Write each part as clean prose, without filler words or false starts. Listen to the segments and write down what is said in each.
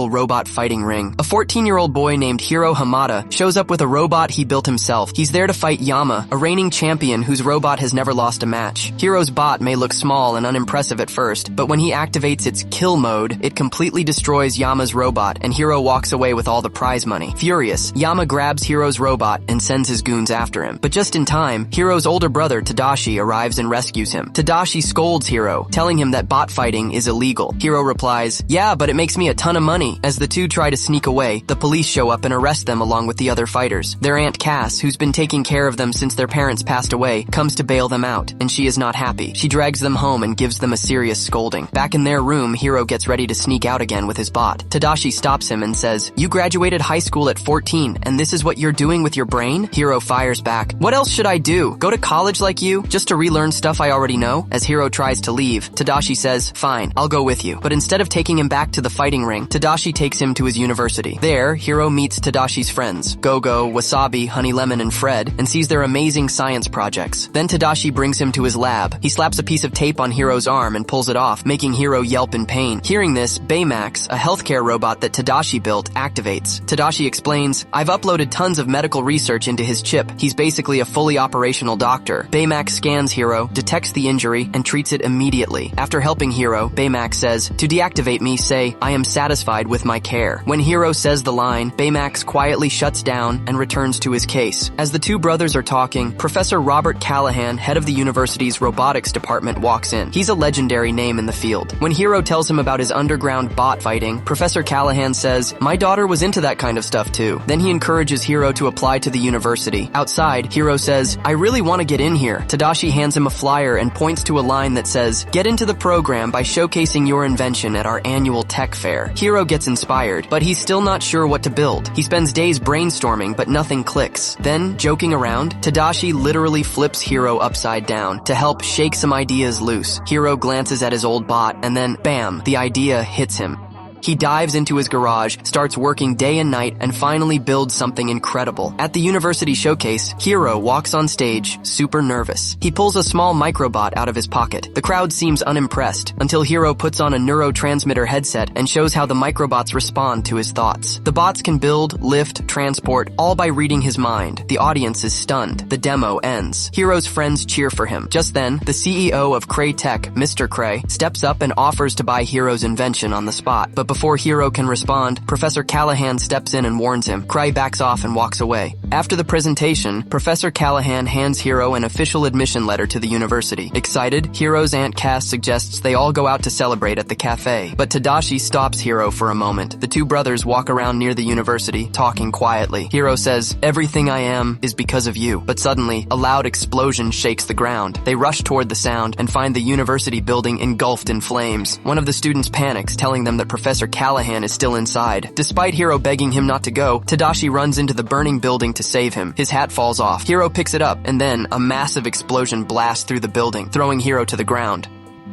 robot fighting ring. A 14-year-old boy named Hiro Hamada shows up with a robot he built himself. He's there to fight Yama, a reigning champion whose robot has never lost a match. Hiro's bot may look small and unimpressive at first, but when he activates its kill mode, it completely destroys Yama's robot, and Hiro walks away with all the prize money. Furious, Yama grabs Hiro's robot and sends his goons after him. But just in time, Hiro's older brother Tadashi arrives and rescues him. Tadashi scolds Hiro, telling him that bot fighting is illegal. Hiro replies, "Yeah, but it makes me a ton of money." As the two try to sneak away, the police show up and arrest them along with the other fighters. Their Aunt Cass, who's been taking care of them since their parents passed away, comes to bail them out, and she is not happy. She drags them home and gives them a serious scolding. Back in their room, Hiro gets ready to sneak out again with his bot. Tadashi stops him and says, "You graduated high school at 14, and this is what you're doing with your brain?" Hiro fires back, "What else should I do? Go to college like you? Just to relearn stuff I already know?" As Hiro tries to leave, Tadashi says, "Fine, I'll go with you." But instead of taking him back to the fighting ring, Tadashi takes him to his university. There, Hiro meets Tadashi's friends, Gogo, Wasabi, Honey Lemon, and Fred, and sees their amazing science projects. Then Tadashi brings him to his lab. He slaps a piece of tape on Hiro's arm and pulls it off, making Hiro yelp in pain. Hearing this, Baymax, a healthcare robot that Tadashi built, activates. Tadashi explains, "I've uploaded tons of medical research into his chip. He's basically a fully operational doctor." Baymax scans Hiro, detects the injury, and treats it immediately. After helping Hiro, Baymax says, "To deactivate me, say, I am satisfied with my care." When Hiro says the line, Baymax quietly shuts down and returns to his case. As the two brothers are talking, Professor Robert Callahan, head of the university's robotics department, walks in. He's a legendary name in the field. When Hiro tells him about his underground bot fighting, Professor Callahan says, "My daughter was into that kind of stuff too." Then he encourages Hiro to apply to the university. Outside, Hiro says, "I really want to get in here." Tadashi hands him a flyer and points to a line that says, "Get into the program by showcasing your invention at our annual tech fair." Hiro gets inspired, but he's still not sure what to build. He spends days brainstorming, but nothing clicks. Then, joking around, Tadashi literally flips Hiro upside down to help shake some ideas loose. Hiro glances at his old bot, and then, bam, the idea hits him. He dives into his garage, starts working day and night, and finally builds something incredible. At the university showcase, Hiro walks on stage, super nervous. He pulls a small microbot out of his pocket. The crowd seems unimpressed, until Hiro puts on a neurotransmitter headset and shows how the microbots respond to his thoughts. The bots can build, lift, transport, all by reading his mind. The audience is stunned. The demo ends. Hiro's friends cheer for him. Just then, the CEO of Cray Tech, Mr. Cray, steps up and offers to buy Hiro's invention on the spot. But before Hiro can respond, Professor Callahan steps in and warns him. Cray backs off and walks away. After the presentation, Professor Callahan hands Hiro an official admission letter to the university. Excited, Hiro's Aunt Cass suggests they all go out to celebrate at the cafe. But Tadashi stops Hiro for a moment. The two brothers walk around near the university, talking quietly. Hiro says, "Everything I am is because of you." But suddenly, a loud explosion shakes the ground. They rush toward the sound and find the university building engulfed in flames. One of the students panics, telling them that Professor Callahan is still inside. Despite Hiro begging him not to go, Tadashi runs into the burning building to save him. His hat falls off. Hiro picks it up, and then a massive explosion blasts through the building, throwing Hiro to the ground.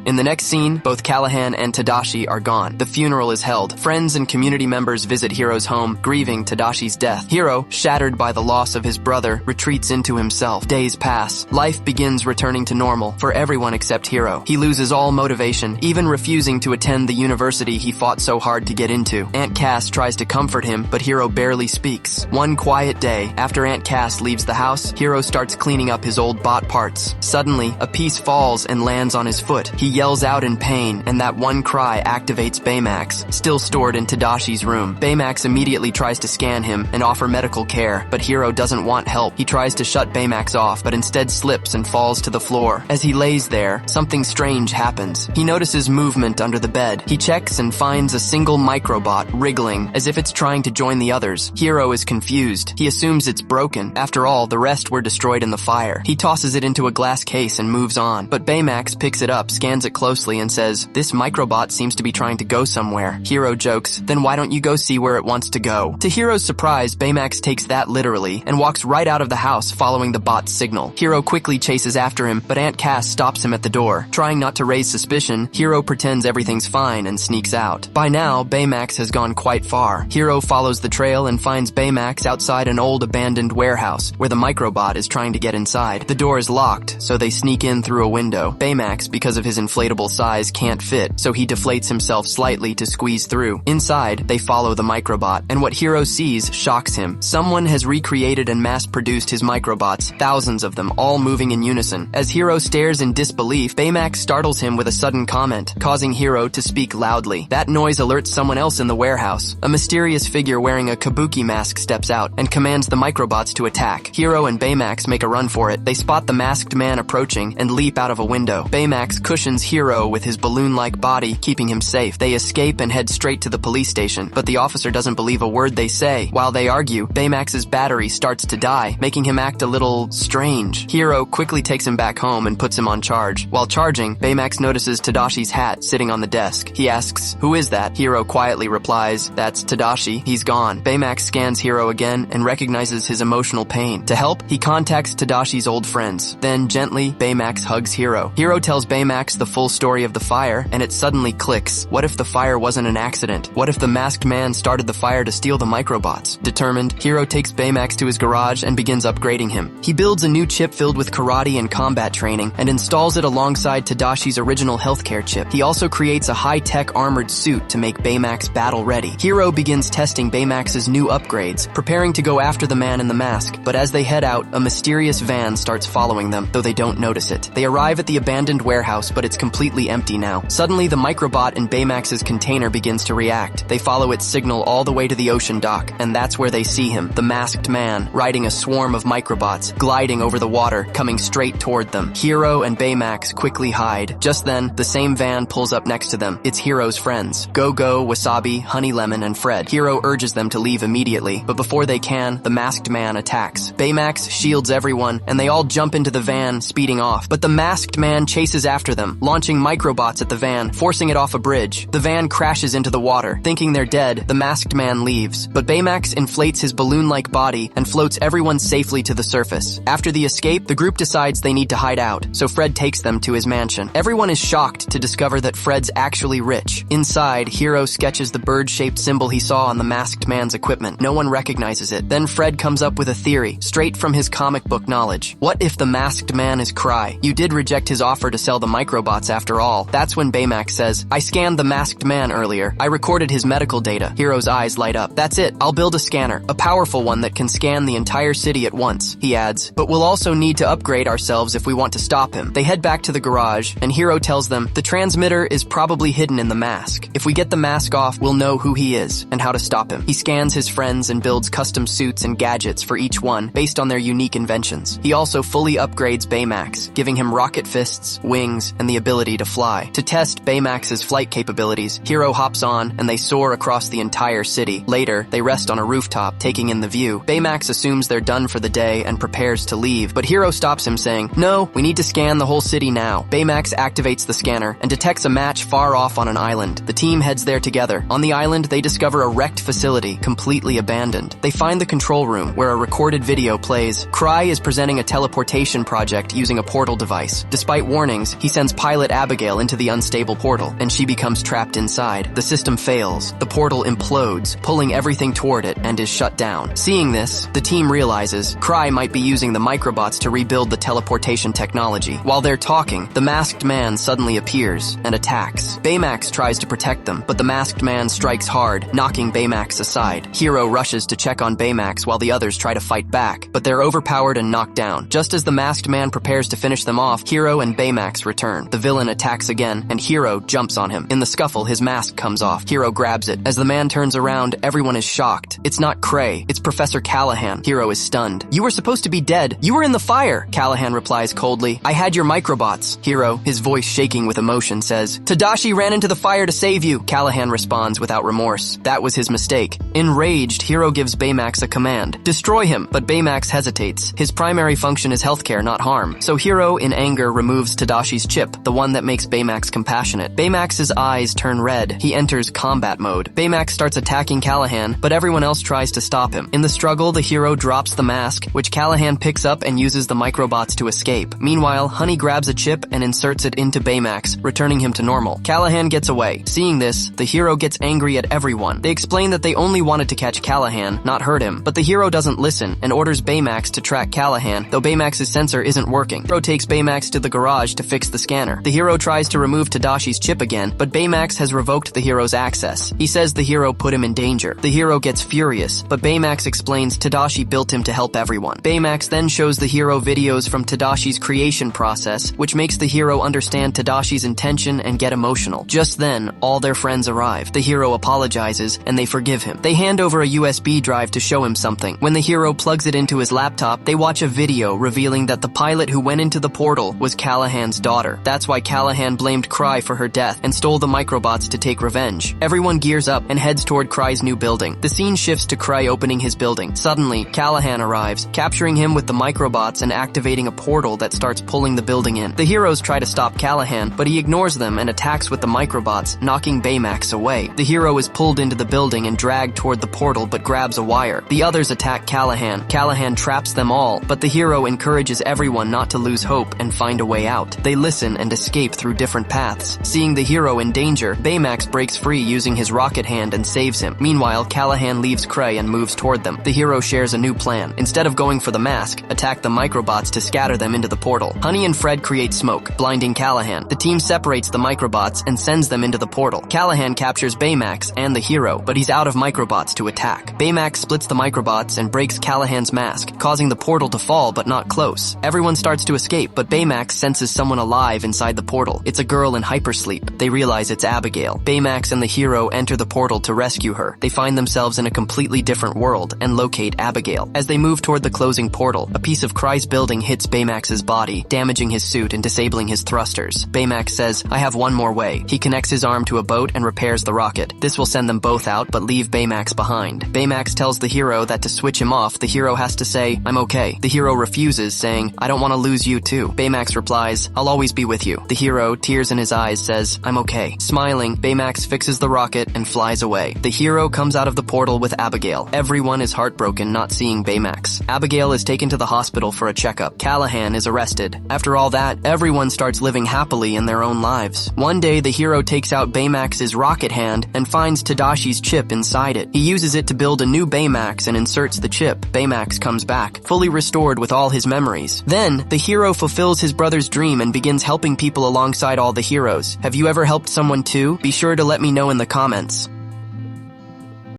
In the next scene, both Callahan and Tadashi are gone. The funeral is held. Friends and community members visit Hiro's home, grieving Tadashi's death. Hiro, shattered by the loss of his brother, retreats into himself. Days pass. Life begins returning to normal for everyone except Hiro. He loses all motivation, even refusing to attend the university he fought so hard to get into. Aunt Cass tries to comfort him, but Hiro barely speaks. One quiet day, after Aunt Cass leaves the house, Hiro starts cleaning up his old bot parts. Suddenly, a piece falls and lands on his foot. He yells out in pain, and that one cry activates Baymax, still stored in Tadashi's room. Baymax immediately tries to scan him and offer medical care, but Hiro doesn't want help. He tries to shut Baymax off, but instead slips and falls to the floor. As he lays there, something strange happens. He notices movement under the bed. He checks and finds a single microbot wriggling, as if it's trying to join the others. Hiro is confused. He assumes it's broken. After all, the rest were destroyed in the fire. He tosses it into a glass case and moves on, but Baymax picks it up, scans it closely, and says, "This microbot seems to be trying to go somewhere." Hiro jokes, "Then why don't you go see where it wants to go?" To Hiro's surprise, Baymax takes that literally and walks right out of the house following the bot's signal. Hiro quickly chases after him, but Aunt Cass stops him at the door. Trying not to raise suspicion, Hiro pretends everything's fine and sneaks out. By now, Baymax has gone quite far. Hiro follows the trail and finds Baymax outside an old abandoned warehouse where the microbot is trying to get inside. The door is locked, so they sneak in through a window. Baymax, because of his inflatable size can't fit, so he deflates himself slightly to squeeze through. Inside, they follow the microbot, and what Hiro sees shocks him. Someone has recreated and mass-produced his microbots, thousands of them, all moving in unison. As Hiro stares in disbelief, Baymax startles him with a sudden comment, causing Hiro to speak loudly. That noise alerts someone else in the warehouse. A mysterious figure wearing a kabuki mask steps out and commands the microbots to attack. Hiro and Baymax make a run for it. They spot the masked man approaching and leap out of a window. Baymax cushions Hiro with his balloon-like body, keeping him safe. They escape and head straight to the police station, but the officer doesn't believe a word they say. While they argue, Baymax's battery starts to die, making him act a little strange. Hiro quickly takes him back home and puts him on charge. While charging, Baymax notices Tadashi's hat sitting on the desk. He asks, "Who is that?" Hiro quietly replies, "That's Tadashi. He's gone." Baymax scans Hiro again and recognizes his emotional pain. To help, he contacts Tadashi's old friends. Then, gently, Baymax hugs Hiro. Hiro tells Baymax the full story of the fire, and it suddenly clicks. What if the fire wasn't an accident? What if the masked man started the fire to steal the microbots? Determined, Hiro takes Baymax to his garage and begins upgrading him. He builds a new chip filled with karate and combat training and installs it alongside Tadashi's original healthcare chip. He also creates a high-tech armored suit to make Baymax battle-ready. Hiro begins testing Baymax's new upgrades, preparing to go after the man in the mask, but as they head out, a mysterious van starts following them, though they don't notice it. They arrive at the abandoned warehouse, but it's completely empty now. Suddenly, the microbot in Baymax's container begins to react. They follow its signal all the way to the ocean dock, and that's where they see him, the masked man, riding a swarm of microbots, gliding over the water, coming straight toward them. Hiro and Baymax quickly hide. Just then, the same van pulls up next to them. It's Hiro's friends, Go-Go, Wasabi, Honey Lemon, and Fred. Hiro urges them to leave immediately, but before they can, the masked man attacks. Baymax shields everyone, and they all jump into the van, speeding off. But the masked man chases after them, launching microbots at the van, forcing it off a bridge. The van crashes into the water. Thinking they're dead, the masked man leaves. But Baymax inflates his balloon-like body and floats everyone safely to the surface. After the escape, the group decides they need to hide out, so Fred takes them to his mansion. Everyone is shocked to discover that Fred's actually rich. Inside, Hiro sketches the bird-shaped symbol he saw on the masked man's equipment. No one recognizes it. Then Fred comes up with a theory, straight from his comic book knowledge. What if the masked man is Cry? You did reject his offer to sell the microbots after all. That's when Baymax says, "I scanned the masked man earlier. I recorded his medical data." Hiro's eyes light up. "That's it. I'll build a scanner. A powerful one that can scan the entire city at once," he adds. "But we'll also need to upgrade ourselves if we want to stop him." They head back to the garage, and Hiro tells them, "The transmitter is probably hidden in the mask. If we get the mask off, we'll know who he is and how to stop him." He scans his friends and builds custom suits and gadgets for each one based on their unique inventions. He also fully upgrades Baymax, giving him rocket fists, wings, and the ability to fly. To test Baymax's flight capabilities, Hiro hops on and they soar across the entire city. Later, they rest on a rooftop, taking in the view. Baymax assumes they're done for the day and prepares to leave, but Hiro stops him saying, "No, we need to scan the whole city now." Baymax activates the scanner and detects a match far off on an island. The team heads there together. On the island, they discover a wrecked facility, completely abandoned. They find the control room, where a recorded video plays. Cry is presenting a teleportation project using a portal device. Despite warnings, he sends pilot Abigail into the unstable portal, and she becomes trapped inside. The system fails. The portal implodes, pulling everything toward it, and is shut down. Seeing this, the team realizes Cry might be using the microbots to rebuild the teleportation technology. While they're talking, the masked man suddenly appears and attacks. Baymax tries to protect them, but the masked man strikes hard, knocking Baymax aside. Hiro rushes to check on Baymax while the others try to fight back, but they're overpowered and knocked down. Just as the masked man prepares to finish them off, Hiro and Baymax return. The villain attacks again, and Hiro jumps on him. In the scuffle, his mask comes off. Hiro grabs it. As the man turns around, everyone is shocked. It's not Cray. It's Professor Callahan. Hiro is stunned. "You were supposed to be dead. You were in the fire." Callahan replies coldly, "I had your microbots." Hiro, his voice shaking with emotion, says, "Tadashi ran into the fire to save you." Callahan responds without remorse. That was his mistake. Enraged, Hiro gives Baymax a command. "Destroy him," but Baymax hesitates. His primary function is healthcare, not harm. So Hiro, in anger, removes Tadashi's chip, the one that makes Baymax compassionate. Baymax's eyes turn red. He enters combat mode. Baymax starts attacking Callahan, but everyone else tries to stop him. In the struggle, the hero drops the mask, which Callahan picks up and uses the microbots to escape. Meanwhile, Honey grabs a chip and inserts it into Baymax, returning him to normal. Callahan gets away. Seeing this, the hero gets angry at everyone. They explain that they only wanted to catch Callahan, not hurt him, but the hero doesn't listen and orders Baymax to track Callahan, though Baymax's sensor isn't working. The hero takes Baymax to the garage to fix the scanner. anymore. The hero tries to remove Tadashi's chip again, but Baymax has revoked the hero's access. He says the hero put him in danger. The hero gets furious, but Baymax explains Tadashi built him to help everyone. Baymax then shows the hero videos from Tadashi's creation process, which makes the hero understand Tadashi's intention and get emotional. Just then, all their friends arrive. The hero apologizes, and they forgive him. They hand over a USB drive to show him something. When the hero plugs it into his laptop, they watch a video revealing that the pilot who went into the portal was Callahan's daughter. That's why Callahan blamed Cry for her death and stole the microbots to take revenge. Everyone gears up and heads toward Cry's new building. The scene shifts to Cry opening his building. Suddenly, Callahan arrives, capturing him with the microbots and activating a portal that starts pulling the building in. The heroes try to stop Callahan, but he ignores them and attacks with the microbots, knocking Baymax away. The hero is pulled into the building and dragged toward the portal but grabs a wire. The others attack Callahan. Callahan traps them all, but the hero encourages everyone not to lose hope and find a way out. They listen and escape through different paths. Seeing the hero in danger, Baymax breaks free using his rocket hand and saves him. Meanwhile, Callahan leaves Cray and moves toward them. The hero shares a new plan. Instead of going for the mask, attack the microbots to scatter them into the portal. Honey and Fred create smoke, blinding Callahan. The team separates the microbots and sends them into the portal. Callahan captures Baymax and the hero, but he's out of microbots to attack. Baymax splits the microbots and breaks Callahan's mask, causing the portal to fall but not close. Everyone starts to escape, but Baymax senses someone alive inside the portal. It's a girl in hypersleep. They realize it's Abigail. Baymax and the hero enter the portal to rescue her. They find themselves in a completely different world and locate Abigail. As they move toward the closing portal, a piece of Cry's building hits Baymax's body, damaging his suit and disabling his thrusters. Baymax says, "I have one more way." He connects his arm to a boat and repairs the rocket. This will send them both out but leave Baymax behind. Baymax tells the hero that to switch him off, the hero has to say, "I'm okay." The hero refuses, saying, "I don't want to lose you too." Baymax replies, "I'll always be with you." The hero, tears in his eyes, says, "I'm okay." Smiling, Baymax fixes the rocket and flies away. The hero comes out of the portal with Abigail. Everyone is heartbroken not seeing Baymax. Abigail is taken to the hospital for a checkup. Callahan is arrested. After all that, everyone starts living happily in their own lives. One day, the hero takes out Baymax's rocket hand and finds Tadashi's chip inside it. He uses it to build a new Baymax and inserts the chip. Baymax comes back, fully restored with all his memories. Then, the hero fulfills his brother's dream and begins helping people alongside all the heroes. Have you ever helped someone too? Be sure to let me know in the comments.